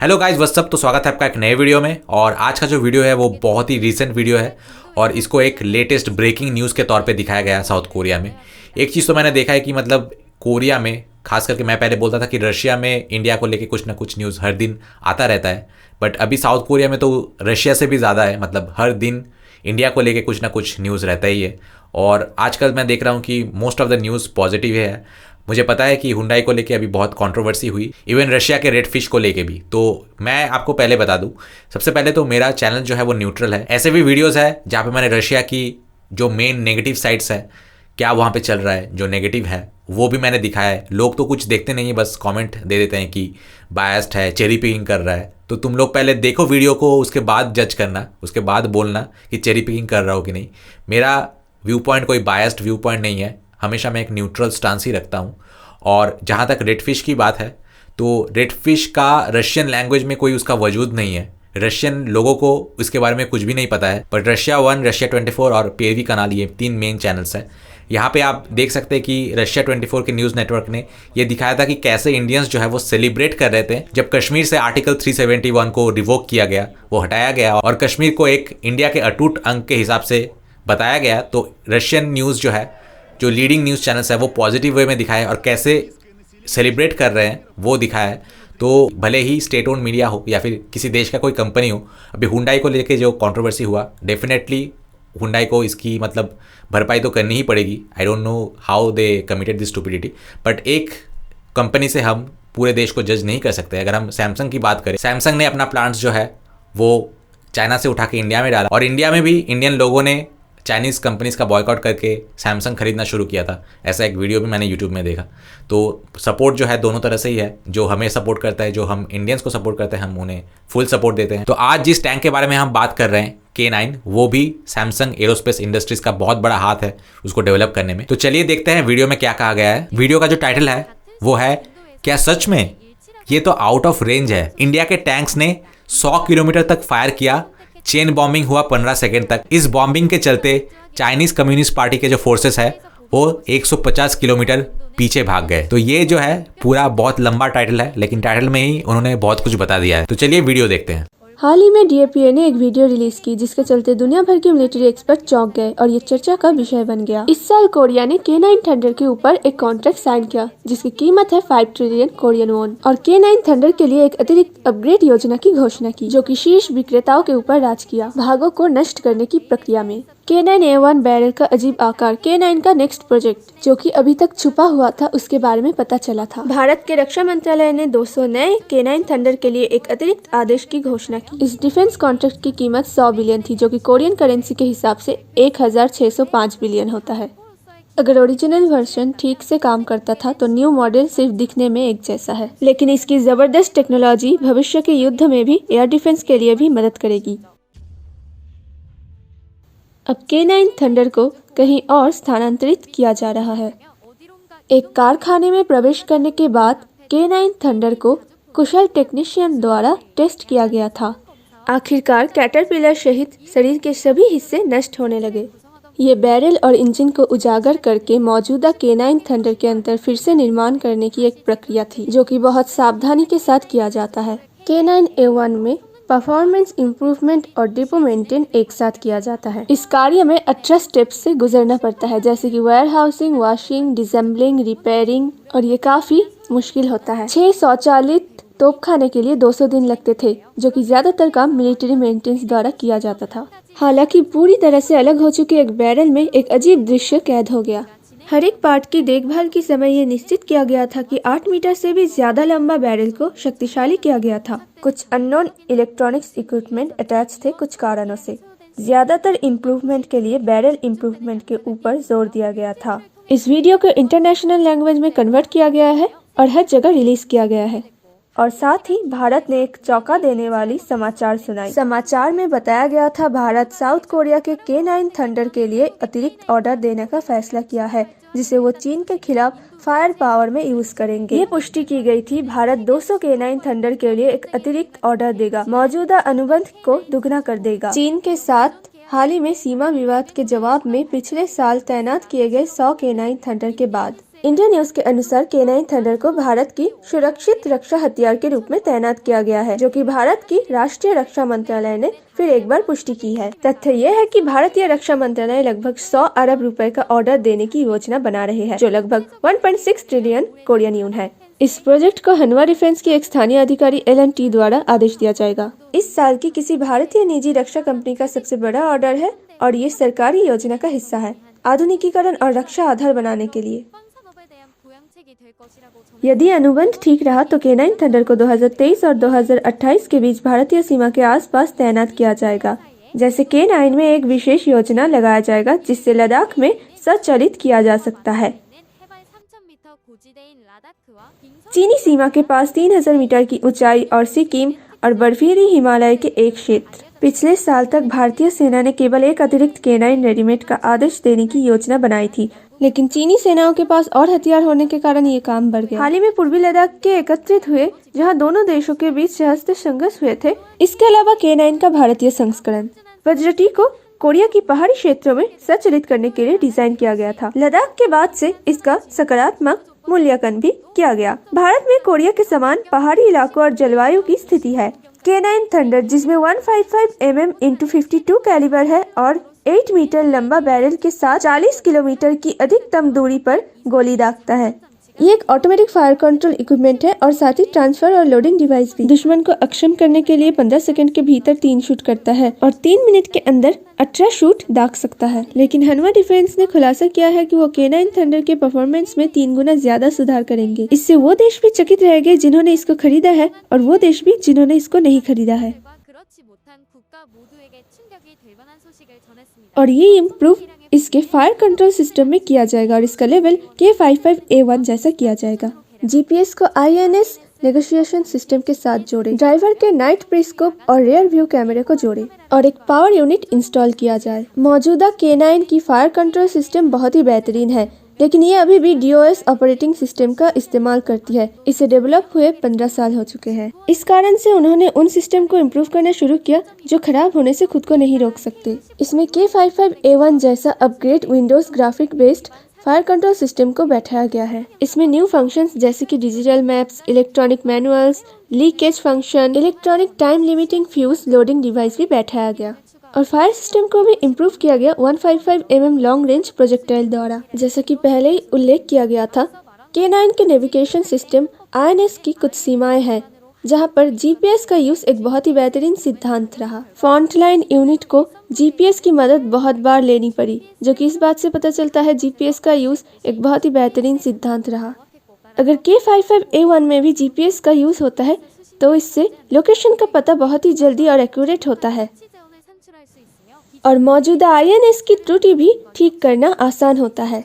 Hello guys, what's up. तो स्वागत है आपका एक नए वीडियो में। और आज का जो वीडियो है वो बहुत ही रीसेंट वीडियो है और इसको एक लेटेस्ट ब्रेकिंग न्यूज़ के तौर पे दिखाया गया है साउथ कोरिया में। एक चीज़ तो मैंने देखा है कि मतलब कोरिया में, खास करके मैं पहले बोलता था कि रशिया में इंडिया को लेके कुछ ना कुछ न्यूज़ हर दिन आता रहता है, बट अभी साउथ कोरिया में तो रशिया से भी ज़्यादा है। मतलब हर दिन इंडिया को लेके कुछ ना कुछ न्यूज़ रहता ही है। और आजकल मैं देख रहा हूँ कि most of the news positive है। मुझे पता है कि हुंडई को लेके अभी बहुत कंट्रोवर्सी हुई, इवन रशिया के रेड फिश को लेके भी। तो मैं आपको पहले बता दूं, सबसे पहले तो मेरा चैनल जो है वो न्यूट्रल है। ऐसे भी वीडियोस है जहाँ पे मैंने रशिया की जो मेन नेगेटिव साइड्स है, क्या वहाँ पे चल रहा है, जो नेगेटिव है वो भी मैंने दिखाया है। लोग तो कुछ देखते नहीं है, बस कमेंट दे देते हैं कि बायस्ड है, चेरी पिकिंग कर रहा है। तो तुम लोग पहले देखो वीडियो को, उसके बाद जज करना, उसके बाद बोलना कि चेरी पिकिंग कर रहा हो कि नहीं। मेरा व्यू पॉइंट कोई बायस्ड व्यू पॉइंट नहीं है, हमेशा मैं एक न्यूट्रल स्टांस ही रखता हूँ। और जहाँ तक रेड फिश की बात है, तो रेड फिश का रशियन लैंग्वेज में कोई उसका वजूद नहीं है। रशियन लोगों को इसके बारे में कुछ भी नहीं पता है। बट रशिया 1, रशिया 24 और PAV कनाल, ये 3 मेन चैनल्स हैं। यहाँ पे आप देख सकते हैं कि रशिया 24 के न्यूज़ नेटवर्क ने ये दिखाया था कि कैसे इंडियंस जो है वो सेलिब्रेट कर रहे थे जब कश्मीर से आर्टिकल 371 को रिवोक किया गया, वो हटाया गया और कश्मीर को एक इंडिया के अटूट अंग के हिसाब से बताया गया। तो रशियन न्यूज़ जो है, जो लीडिंग न्यूज़ चैनल्स है, वो पॉजिटिव वे में दिखाए और कैसे सेलिब्रेट कर रहे हैं वो दिखाया है। तो भले ही स्टेट ओन मीडिया हो या फिर किसी देश का कोई कंपनी हो, अभी हुंडई को लेके जो कंट्रोवर्सी हुआ, डेफिनेटली हुंडई को इसकी मतलब भरपाई तो करनी ही पड़ेगी। I don't know how they committed this stupidity, but एक कंपनी से हम पूरे देश को जज नहीं कर सकते। अगर हम सैमसंग की बात करें, सैमसंग ने अपना प्लांट्स जो है वो चाइना से उठा के इंडिया में डाला और इंडिया में भी इंडियन लोगों ने चाइनीज़ कंपनीज़ का बॉयकॉट करके सैमसंग खरीदना शुरू किया था। ऐसा एक वीडियो भी मैंने यूट्यूब में देखा। तो सपोर्ट जो है दोनों तरह से ही है। जो हमें सपोर्ट करता है, जो हम इंडियंस को सपोर्ट करते हैं, हम उन्हें फुल सपोर्ट देते हैं। तो आज जिस टैंक के बारे में हम बात कर रहे हैं, K9, वो भी सैमसंग एरोस्पेस इंडस्ट्रीज का बहुत बड़ा हाथ है उसको डेवलप करने में। तो चलिए देखते हैं वीडियो में क्या कहा गया है। वीडियो का जो टाइटल है वो है, क्या सच में ये तो आउट ऑफ रेंज है। इंडिया के टैंक्स ने 100 किलोमीटर तक फायर किया, चेन बॉम्बिंग हुआ 15 सेकेंड तक। इस बॉम्बिंग के चलते चाइनीज कम्युनिस्ट पार्टी के जो फोर्सेस है वो 150 किलोमीटर पीछे भाग गए। तो ये जो है पूरा बहुत लंबा टाइटल है, लेकिन टाइटल में ही उन्होंने बहुत कुछ बता दिया है। तो चलिए वीडियो देखते हैं। हाल ही में DAPA ने एक वीडियो रिलीज की जिसके चलते दुनिया भर के मिलिट्री एक्सपर्ट चौंक गए और ये चर्चा का विषय बन गया। इस साल कोरिया ने K9 थंडर के ऊपर एक कॉन्ट्रैक्ट साइन किया जिसकी कीमत है 5 ट्रिलियन कोरियन वॉन और K9 थंडर के लिए एक अतिरिक्त अपग्रेड योजना की घोषणा की, जो कि शीर्ष विक्रेताओं के ऊपर राज किया भागों को नष्ट करने की प्रक्रिया में। K9A1 बैरल का अजीब आकार, K9 का नेक्स्ट प्रोजेक्ट जो कि अभी तक छुपा हुआ था, उसके बारे में पता चला था। भारत के रक्षा मंत्रालय ने 200 नए K9 थंडर के लिए एक अतिरिक्त आदेश की घोषणा की। इस डिफेंस कॉन्ट्रैक्ट की कीमत 100 बिलियन थी, जो कि कोरियन करेंसी के हिसाब से 1605 बिलियन होता है। अगर ओरिजिनल वर्जन ठीक से काम करता था तो न्यू मॉडल सिर्फ दिखने में एक जैसा है, लेकिन इसकी जबरदस्त टेक्नोलॉजी भविष्य के युद्ध में भी एयर डिफेंस के लिए भी मदद करेगी। अब K9 थंडर को कहीं और स्थानांतरित किया जा रहा है। एक कारखाने में प्रवेश करने के बाद K9 थंडर को कुशल टेक्नीशियन द्वारा टेस्ट किया गया था। आखिरकार कैटरपिलर सहित शरीर के सभी हिस्से नष्ट होने लगे। ये बैरल और इंजन को उजागर करके मौजूदा K9 थंडर के अंदर फिर से निर्माण करने की एक प्रक्रिया थी, जो कि बहुत सावधानी के साथ किया जाता है। K9A1 में परफॉर्मेंस इंप्रूवमेंट और डिपो मेंटेन एक साथ किया जाता है। इस कार्य में 18 स्टेप्स से गुजरना पड़ता है, जैसे कि वेयर हाउसिंग, वॉशिंग, डिसेंबलिंग, रिपेयरिंग, और ये काफी मुश्किल होता है। 6 स्वचालित तोपखाने के लिए 200 दिन लगते थे, जो कि ज्यादातर काम मिलिट्री मेंटेनेंस द्वारा किया जाता था। हालांकि पूरी तरह से अलग हो चुके एक बैरल में एक अजीब दृश्य कैद हो गया। हर एक पार्ट की देखभाल के समय ये निश्चित किया गया था कि 8 मीटर से भी ज्यादा लंबा बैरल को शक्तिशाली किया गया था। कुछ अननोन इलेक्ट्रॉनिक्स इक्विपमेंट अटैच थे कुछ कारणों से। ज्यादातर इम्प्रूवमेंट के लिए बैरल इम्प्रूवमेंट के ऊपर जोर दिया गया था। इस वीडियो को इंटरनेशनल लैंग्वेज में कन्वर्ट किया गया है और हर जगह रिलीज किया गया है। और साथ ही भारत ने एक चौंका देने वाली समाचार सुनाई। समाचार में बताया गया था भारत साउथ कोरिया के K9 थंडर के लिए अतिरिक्त ऑर्डर देने का फैसला किया है, जिसे वो चीन के खिलाफ फायर पावर में यूज करेंगे। ये पुष्टि की गई थी भारत 200 K9 थंडर के लिए एक अतिरिक्त ऑर्डर देगा, मौजूदा अनुबंध को दुगना कर देगा। चीन के साथ हाल ही में सीमा विवाद के जवाब में पिछले साल तैनात किए गए 100 K9 थंडर के बाद इंडिया न्यूज के अनुसार K9 थंडर को भारत की सुरक्षित रक्षा हथियार के रूप में तैनात किया गया है, जो कि भारत की राष्ट्रीय रक्षा मंत्रालय ने फिर एक बार पुष्टि की है। तथ्य यह है कि भारतीय रक्षा मंत्रालय लगभग 100 अरब रुपए का ऑर्डर देने की योजना बना रहे हैं, जो लगभग 1.6 ट्रिलियन कोरियन यून है। इस प्रोजेक्ट को हनवा डिफेंस की एक स्थानीय अधिकारी LNT द्वारा आदेश दिया जाएगा। इस साल की किसी भारतीय निजी रक्षा कंपनी का सबसे बड़ा ऑर्डर है और ये सरकारी योजना का हिस्सा है, आधुनिकीकरण और रक्षा आधार बनाने के लिए। यदि अनुबंध ठीक रहा तो K9 थंडर को 2023 और 2028 के बीच भारतीय सीमा के आसपास तैनात किया जाएगा। जैसे K9 में एक विशेष योजना लगाया जाएगा जिससे लद्दाख में स्वचालित किया जा सकता है। चीनी सीमा के पास 3000 मीटर की ऊंचाई और सिक्किम और बर्फीली हिमालय के एक क्षेत्र। पिछले साल तक भारतीय सेना ने केवल एक अतिरिक्त K9 रेजिमेंट का आदेश देने की योजना बनाई थी, लेकिन चीनी सेनाओं के पास और हथियार होने के कारण ये काम बढ़ गया। हाल ही में पूर्वी लद्दाख के एकत्रित हुए, जहां दोनों देशों के बीच सशस्त्र संघर्ष हुए थे। इसके अलावा K9 का भारतीय संस्करण वज्रटी को कोरिया की पहाड़ी क्षेत्रों में संचालित करने के लिए डिजाइन किया गया था। लद्दाख के बाद से इसका सकारात्मक मूल्यांकन भी किया गया। भारत में कोरिया के समान पहाड़ी इलाकों और जलवायु की स्थिति है। K9 थंडर, जिसमें 155 mm × 52 कैलिबर है और 8 मीटर लंबा बैरल के साथ 40 किलोमीटर की अधिकतम दूरी पर गोली दागता है। ये एक ऑटोमेटिक फायर कंट्रोल इक्विपमेंट है और साथ ही ट्रांसफर और लोडिंग डिवाइस भी। दुश्मन को अक्षम करने के लिए 15 सेकंड के भीतर 3 शूट करता है और 3 मिनट के अंदर 18 शूट दाग सकता है। लेकिन हनवा डिफेंस ने खुलासा किया है कि वो K9 थंडर के परफॉर्मेंस में 3 गुना ज्यादा सुधार करेंगे। इससे वो देश भी चकित रह गए जिन्होंने इसको खरीदा है और वो देश भी जिन्होंने इसको नहीं खरीदा है। और ये इम्प्रूव इसके फायर कंट्रोल सिस्टम में किया जाएगा और इसका लेवल K55A1 जैसा किया जाएगा। GPS को INS नेगोशिएशन सिस्टम के साथ जोड़े, ड्राइवर के नाइट प्रिस्कोप और रियर व्यू कैमरे को जोड़े और एक पावर यूनिट इंस्टॉल किया जाए। मौजूदा K9 की फायर कंट्रोल सिस्टम बहुत ही बेहतरीन है, लेकिन ये अभी भी DOS ऑपरेटिंग सिस्टम का इस्तेमाल करती है। इसे डेवलप हुए 15 साल हो चुके हैं। इस कारण से उन्होंने उन सिस्टम को इम्प्रूव करना शुरू किया जो खराब होने से खुद को नहीं रोक सकते। इसमें K55A1 जैसा upgrade Windows graphic based fire control system को बैठाया गया है। इसमें न्यू फंक्शंस जैसे कि digital maps, electronic manuals, leakage function, electronic time limiting fuse loading device भी बैठाया गया और फायर सिस्टम को भी इम्प्रूव किया गया 155 mm लॉन्ग रेंज प्रोजेक्टाइल द्वारा। जैसा कि पहले ही उल्लेख किया गया था, K9 के नेविगेशन सिस्टम INS की कुछ सीमाएं हैं, जहां पर GPS का यूज एक बहुत ही बेहतरीन सिद्धांत रहा। फ्रंटलाइन यूनिट को GPS की मदद बहुत बार लेनी पड़ी, जो कि इस बात से पता चलता है GPS का यूज एक बहुत ही बेहतरीन सिद्धांत रहा। अगर K55A1 में भी GPS का यूज होता है तो इससे लोकेशन का पता बहुत ही जल्दी और एक्यूरेट होता है और मौजूदा INS की त्रुटि भी ठीक करना आसान होता है।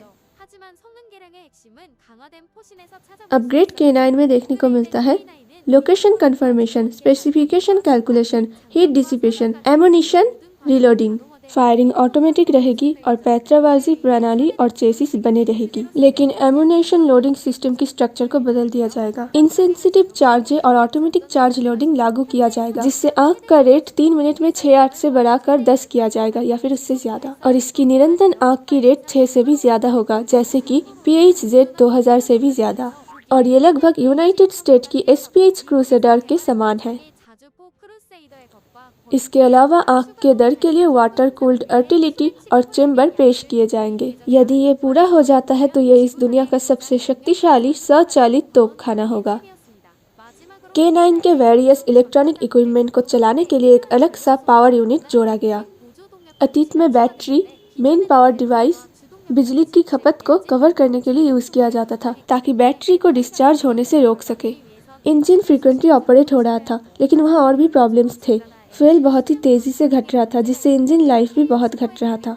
अपग्रेड K9 में देखने को मिलता है location confirmation, specification calculation, heat dissipation, ammunition reloading, firing automatic रहेगी और पैतराबाजी प्रणाली और चेसिस बने रहेगी, लेकिन एमुनेशन लोडिंग सिस्टम की स्ट्रक्चर को बदल दिया जाएगा। इनसेंसिटिव चार्ज और ऑटोमेटिक चार्ज लोडिंग लागू किया जाएगा, जिससे आग का रेट 3 मिनट में 6-8 से बढ़ाकर 10 किया जाएगा या फिर उससे ज्यादा, और इसकी निरंतर आग की रेट 6 से भी ज्यादा होगा, जैसे कि PHZ 2000 से भी ज्यादा, और ये लगभग यूनाइटेड स्टेट की SPH क्रूसेडर के समान है। इसके अलावा आग के दर के लिए वाटर कूल्ड आर्टिलरी और चेम्बर पेश किए जाएंगे। यदि ये पूरा हो जाता है तो ये इस दुनिया का सबसे शक्तिशाली स्वचालित तोपखाना होगा। K9 के वेरियस इलेक्ट्रॉनिक इक्विपमेंट को चलाने के लिए एक अलग सा पावर यूनिट जोड़ा गया। अतीत में बैटरी मेन पावर डिवाइस बिजली की खपत को कवर करने के लिए यूज किया जाता था, ताकि बैटरी को डिस्चार्ज होने से रोक सके। इंजन फ्रीक्वेंटली ऑपरेट हो रहा था, लेकिन वहाँ और भी प्रॉब्लम्स थे। फ्यूल बहुत ही तेजी से घट रहा था, जिससे इंजन लाइफ भी बहुत घट रहा था।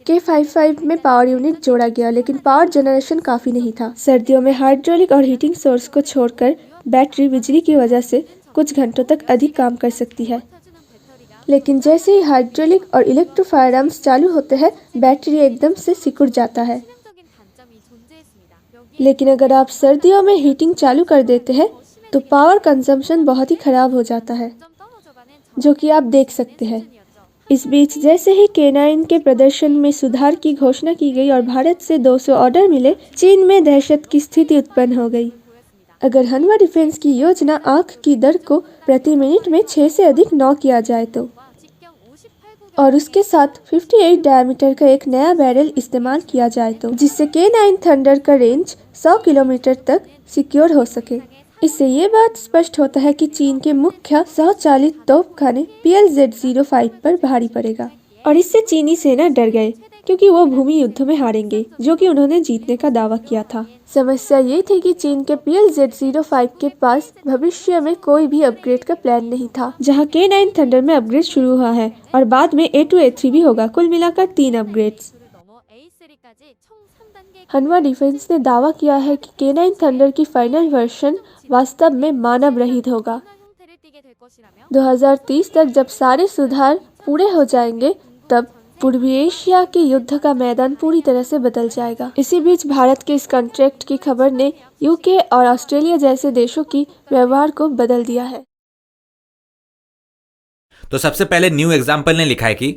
K55 में पावर यूनिट जोड़ा गया, लेकिन पावर जनरेशन काफी नहीं था। सर्दियों में हाइड्रोलिक और हीटिंग सोर्स को छोड़कर बैटरी बिजली की वजह से कुछ घंटों तक अधिक काम कर सकती है, लेकिन जैसे ही हाइड्रोलिक और इलेक्ट्रो फायर आर्म्स चालू होते हैं, बैटरी एकदम से सिकुड़ जाता है। लेकिन अगर आप सर्दियों में हीटिंग चालू कर देते हैं तो पावर कंजम्पशन बहुत ही खराब हो जाता है, जो कि आप देख सकते हैं। इस बीच जैसे ही K9 के प्रदर्शन में सुधार की घोषणा की गई और भारत से 200 ऑर्डर मिले, चीन में दहशत की स्थिति उत्पन्न हो गई। अगर हनवा डिफेंस की योजना आंख की दर को प्रति मिनट में 6 से अधिक 9 किया जाए तो, और उसके साथ 58 डायमीटर का एक नया बैरल इस्तेमाल किया जाए तो, जिससे K9 थंडर का रेंज 100 किलोमीटर तक सिक्योर हो सके। इससे ये बात स्पष्ट होता है कि चीन के मुख्य स्वचालित तोपखाने PLZ-05 पर भारी पड़ेगा, और इससे चीनी सेना डर गए क्योंकि वो भूमि युद्ध में हारेंगे, जो कि उन्होंने जीतने का दावा किया था। समस्या ये थी कि चीन के PLZ-05 के पास भविष्य में कोई भी अपग्रेड का प्लान नहीं था। जहां K9 थंडर में अपग्रेड शुरू हुआ है और बाद में A2 A3 भी होगा, कुल मिलाकर 3 अपग्रेड्स। हनवा डिफेंस ने दावा किया है कि K9 थंडर की फाइनल वर्जन वास्तव में मानव रहित होगा। 2030 तक जब सारे सुधार पूरे हो जाएंगे, तब पूर्वी एशिया के युद्ध का मैदान पूरी तरह से बदल जाएगा। इसी बीच भारत के इस कॉन्ट्रैक्ट की खबर ने UK और ऑस्ट्रेलिया जैसे देशों की व्यवहार को बदल दिया है। तो सबसे पहले न्यू एग्जाम्पल ने लिखा है कि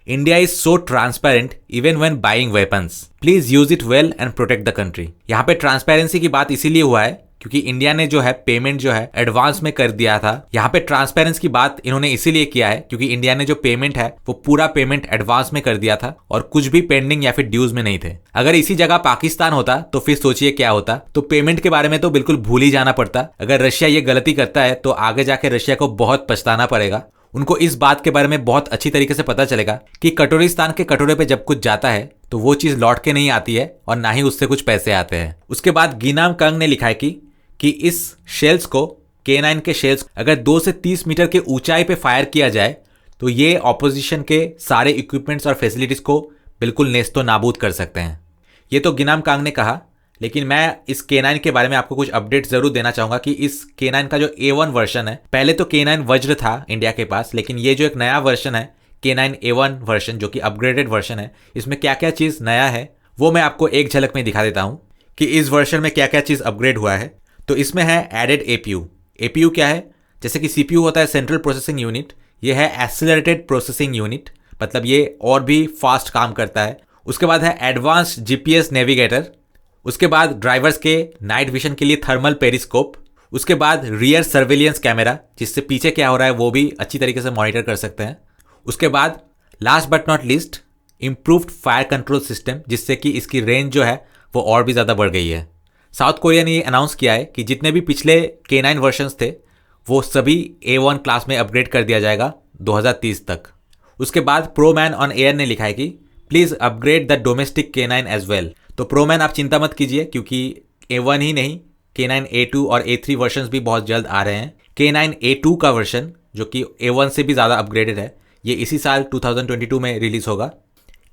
India is so transparent even when buying weapons, please use it well and protect the country. यहाँ पे ट्रांसपेरेंसी की बात इसीलिए हुआ है क्योंकि इंडिया ने जो है पेमेंट जो है एडवांस में कर दिया था। यहाँ पे ट्रांसपेरेंसी की बात इन्होंने इसीलिए किया है क्योंकि इंडिया ने जो पेमेंट है वो पूरा पेमेंट एडवांस में कर दिया था और कुछ भी पेंडिंग या फिर ड्यूज में नहीं थे। अगर इसी जगह पाकिस्तान होता तो फिर सोचिए क्या होता। तो पेमेंट के बारे में तो बिल्कुल भूल ही जाना पड़ता। अगर रशिया ये गलती करता है तो आगे जाके रशिया को बहुत पछताना पड़ेगा। उनको इस बात के बारे में बहुत अच्छी तरीके से पता चलेगा कि कटोरिस्तान के कटोरे पे जब कुछ जाता है तो वो चीज लौट के नहीं आती है और ना ही उससे कुछ पैसे आते हैं। उसके बाद गीनाम कंग ने लिखा है कि इस शेल्स को K9 के शेल्स अगर 2 से 30 मीटर के ऊंचाई पे फायर किया जाए तो ये ऑपोजिशन के सारे इक्विपमेंट्स और फैसिलिटीज को बिल्कुल नेस्तो नाबूद कर सकते हैं। ये तो गीनाम कांग ने कहा, लेकिन मैं इस K9 के बारे में आपको कुछ अपडेट जरूर देना चाहूंगा कि इस K9 का जो A1 वर्जन है, पहले तो K9 वज्र था इंडिया के पास, लेकिन ये जो एक नया वर्जन है K9 A1 वर्जन जो कि अपग्रेडेड वर्जन है, इसमें क्या क्या चीज़ नया है वो मैं आपको एक झलक में दिखा देता हूँ कि इस वर्जन में क्या क्या चीज़ अपग्रेड हुआ है। तो इसमें है एडेड APU क्या है? जैसे कि CPU होता है सेंट्रल प्रोसेसिंग यूनिट, ये है एक्सेलरेटेड प्रोसेसिंग यूनिट, मतलब ये और भी फास्ट काम करता है। उसके बाद है एडवांस GPS नेविगेटर, उसके बाद ड्राइवर्स के नाइट विजन के लिए थर्मल पेरिस्कोप, उसके बाद रियर सर्वेलियंस कैमरा जिससे पीछे क्या हो रहा है वो भी अच्छी तरीके से मॉनिटर कर सकते हैं। उसके बाद last but not least improved fire control system, जिससे कि इसकी रेंज जो है वो और भी ज़्यादा बढ़ गई है। साउथ कोरिया ने ये अनाउंस किया है कि जितने भी पिछले K9 वर्जन्स थे वो सभी A1 क्लास में अपग्रेड कर दिया जाएगा 2030 तक। उसके बाद प्रोमैन ऑन एयर ने लिखा है कि please upgrade the domestic K9 as well. तो प्रोमैन आप चिंता मत कीजिए क्योंकि A1 ही नहीं K9 A2 और A3 वर्जन्स भी बहुत जल्द आ रहे हैं। K9 A2 का वर्जन जो कि A1 से भी ज़्यादा अपग्रेडेड है, ये इसी साल 2022 में रिलीज़ होगा।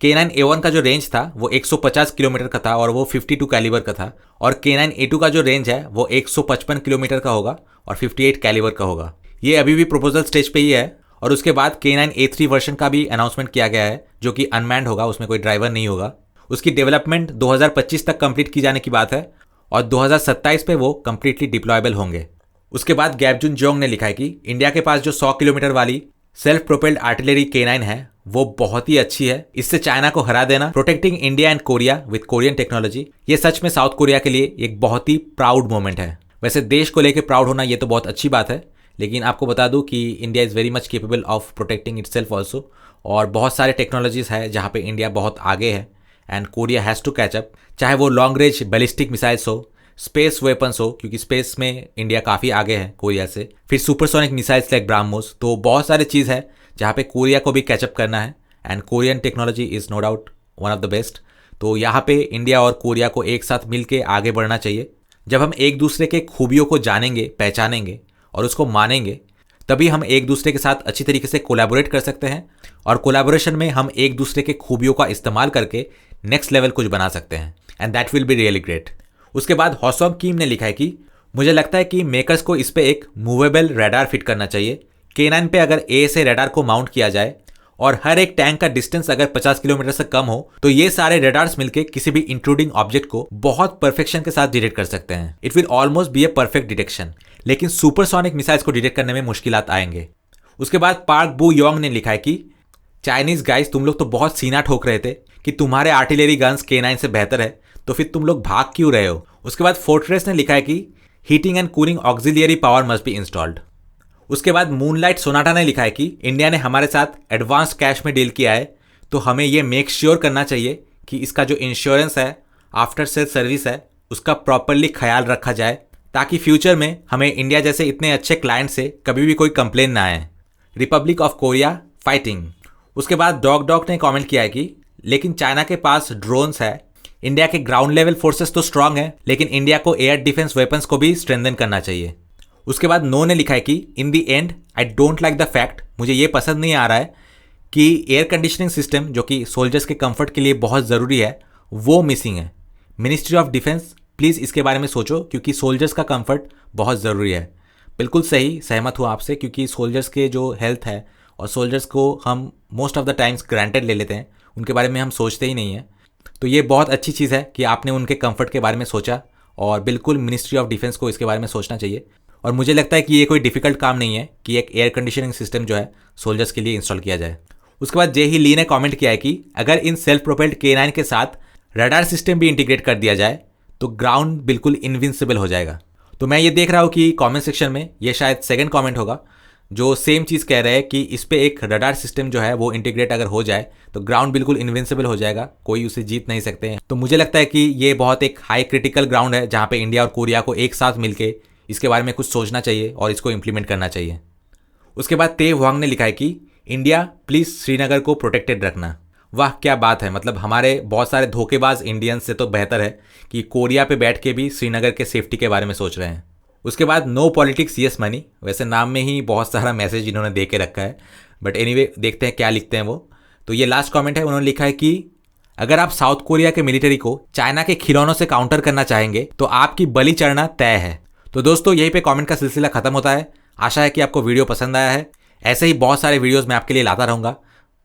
K9 A1 का जो रेंज था वो 150 किलोमीटर का था और वो 52 कैलिबर का था, और K9 A2 का जो रेंज है वो 155 किलोमीटर का होगा और 58 कैलिबर का होगा। ये अभी भी प्रपोजल स्टेज पे ही है। और उसके बाद K9 A3 वर्जन का भी अनाउंसमेंट किया गया है जो कि अनमैन्ड होगा, उसमें कोई ड्राइवर नहीं होगा। उसकी डेवलपमेंट 2025 तक कंप्लीट की जाने की बात है और 2027 पे वो कंप्लीटली डिप्लॉयबल होंगे। उसके बाद गैबजुन जोंग ने लिखा है कि इंडिया के पास जो 100 किलोमीटर वाली सेल्फ प्रोपेल्ड आर्टिलरी K9 है वो बहुत ही अच्छी है। इससे चाइना को हरा देना, protecting India and Korea with Korean technology, ये सच में साउथ कोरिया के लिए एक बहुत ही प्राउड मोमेंट है। वैसे देश को लेकर प्राउड होना ये तो बहुत अच्छी बात है, लेकिन आपको बता दूं कि India is very much capable of protecting itself also, और बहुत सारे टेक्नोलॉजीज है जहाँ पे इंडिया बहुत आगे है and Korea has to catch up. चाहे वो लॉन्ग रेंज बैलिस्टिक मिसाइल्स हो, स्पेस वेपन्स हो, क्योंकि स्पेस में इंडिया काफ़ी आगे है कोरिया से, फिर सुपरसोनिक मिसाइल्स लाइक ब्राह्मोस, तो बहुत सारे चीज़ है जहाँ पे कोरिया को भी कैचअप करना है and Korean technology is no doubt one of the best. तो यहाँ पे इंडिया और कोरिया को एक साथ मिल के आगे बढ़ना चाहिए। जब हम एक दूसरे के खूबियों को जानेंगे, पहचानेंगे और उसको मानेंगे, तभी हम एक दूसरे के साथ अच्छी तरीके से कोलैबोरेट कर सकते हैं और कोलैबोरेशन में हम एक दूसरे के खूबियों का इस्तेमाल करके नेक्स्ट लेवल कुछ बना सकते हैं and that will be really great. उसके बाद हॉसॉम कीम ने लिखा है कि मुझे लगता है कि मेकर्स को इस पे एक मूवेबल रडार फिट करना चाहिए। K9 पे अगर ASA रडार को माउंट किया जाए और हर एक टैंक का डिस्टेंस अगर 50 किलोमीटर से कम हो तो ये सारे रडार्स मिलके किसी भी इंट्रूडिंग ऑब्जेक्ट को बहुत परफेक्शन के साथ डिटेक्ट कर सकते हैं। It will almost be a perfect detection, लेकिन सुपरसोनिक मिसाइल्स को डिटेक्ट करने में मुश्किलात आएंगे। उसके बाद पार्क बू योंग ने लिखा है कि चाइनीज गाइस तुम लोग तो बहुत सीना ठोक रहे थे कि तुम्हारे आर्टिलरी गन्स K9 से बेहतर है, तो फिर तुम लोग भाग क्यों रहे हो। उसके बाद फोर्ट्रेस ने लिखा है कि heating and cooling auxiliary power must be installed. उसके बाद मूनलाइट सोनाटा ने लिखा है कि इंडिया ने हमारे साथ एडवांस कैश में डील किया है, तो हमें ये मेक श्योर करना चाहिए कि इसका जो इंश्योरेंस है, आफ्टर सेल सर्विस है, उसका प्रॉपरली ख्याल रखा जाए, ताकि फ्यूचर में हमें इंडिया जैसे इतने अच्छे क्लाइंट से कभी भी कोई कंप्लेन ना आए। Republic of Korea fighting. उसके बाद डॉग ने कमेंट किया है कि लेकिन चाइना के पास ड्रोन्स है, इंडिया के ग्राउंड लेवल फोर्सेस तो स्ट्रांग है, लेकिन इंडिया को एयर डिफेंस वेपन्स को भी स्ट्रेंथन करना चाहिए। उसके बाद नो ने लिखा है कि in the end I don't like the fact, मुझे ये पसंद नहीं आ रहा है कि एयर कंडीशनिंग सिस्टम जो कि सोल्जर्स के कंफर्ट के लिए बहुत ज़रूरी है, वो मिसिंग है। मिनिस्ट्री ऑफ डिफेंस प्लीज़ इसके बारे में सोचो, क्योंकि सोल्जर्स का कंफर्ट बहुत ज़रूरी है। बिल्कुल सही, सहमत हूँ आपसे, क्योंकि सोल्जर्स के जो हेल्थ है और सोल्जर्स को हम most of the times granted ले लेते हैं, उनके बारे में हम सोचते ही नहीं हैं। तो ये बहुत अच्छी चीज़ है कि आपने उनके कंफर्ट के बारे में सोचा, और बिल्कुल मिनिस्ट्री ऑफ डिफेंस को इसके बारे में सोचना चाहिए। और मुझे लगता है कि ये कोई डिफ़िकल्ट काम नहीं है कि एक एयर कंडीशनिंग सिस्टम जो है सोल्जर्स के लिए इंस्टॉल किया जाए। उसके बाद जे ही ली ने कमेंट किया है कि अगर इन सेल्फ प्रोपेल्ड K9 के साथ रडार सिस्टम भी इंटीग्रेट कर दिया जाए तो ग्राउंड बिल्कुल इनविंसिबल हो जाएगा। तो मैं ये देख रहा हूँ कि कमेंट सेक्शन में ये शायद सेकंड कमेंट होगा जो सेम चीज़ कह रहे हैं कि इस पे एक रडार सिस्टम जो है वो इंटीग्रेट अगर हो जाए तो ग्राउंड बिल्कुल इनविंसिबल हो जाएगा, कोई उसे जीत नहीं सकते हैं। तो मुझे लगता है कि ये बहुत एक हाई क्रिटिकल ग्राउंड है जहाँ पे इंडिया और कोरिया को एक साथ मिलके इसके बारे में कुछ सोचना चाहिए और इसको इम्प्लीमेंट करना चाहिए। उसके बाद तेव वांग ने लिखा है कि इंडिया प्लीज़ श्रीनगर को प्रोटेक्टेड रखना। वाह क्या बात है, मतलब हमारे बहुत सारे धोखेबाज इंडियंस से तो बेहतर है कि कोरिया पे बैठ के भी श्रीनगर के सेफ्टी के बारे में सोच रहे हैं। उसके बाद नो पॉलिटिक्स यस मनी, वैसे नाम में ही बहुत सारा मैसेज इन्होंने दे के रखा है, बट एनीवे देखते हैं क्या लिखते हैं वो। तो ये लास्ट कमेंट है, उन्होंने लिखा है कि अगर आप साउथ कोरिया के मिलिट्री को चाइना के खिलौनों से काउंटर करना चाहेंगे तो आपकी बलि चढ़ना तय है। तो दोस्तों यहीं पे कमेंट का सिलसिला खत्म होता है। आशा है कि आपको वीडियो पसंद आया है। ऐसे ही बहुत सारे वीडियोस मैं आपके लिए लाता रहूँगा।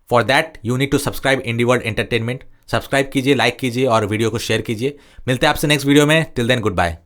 For that you need to subscribe Indie World Entertainment. Subscribe कीजिए, लाइक कीजिए और वीडियो को शेयर कीजिए। मिलते हैं आपसे नेक्स्ट वीडियो में। Till then good bye.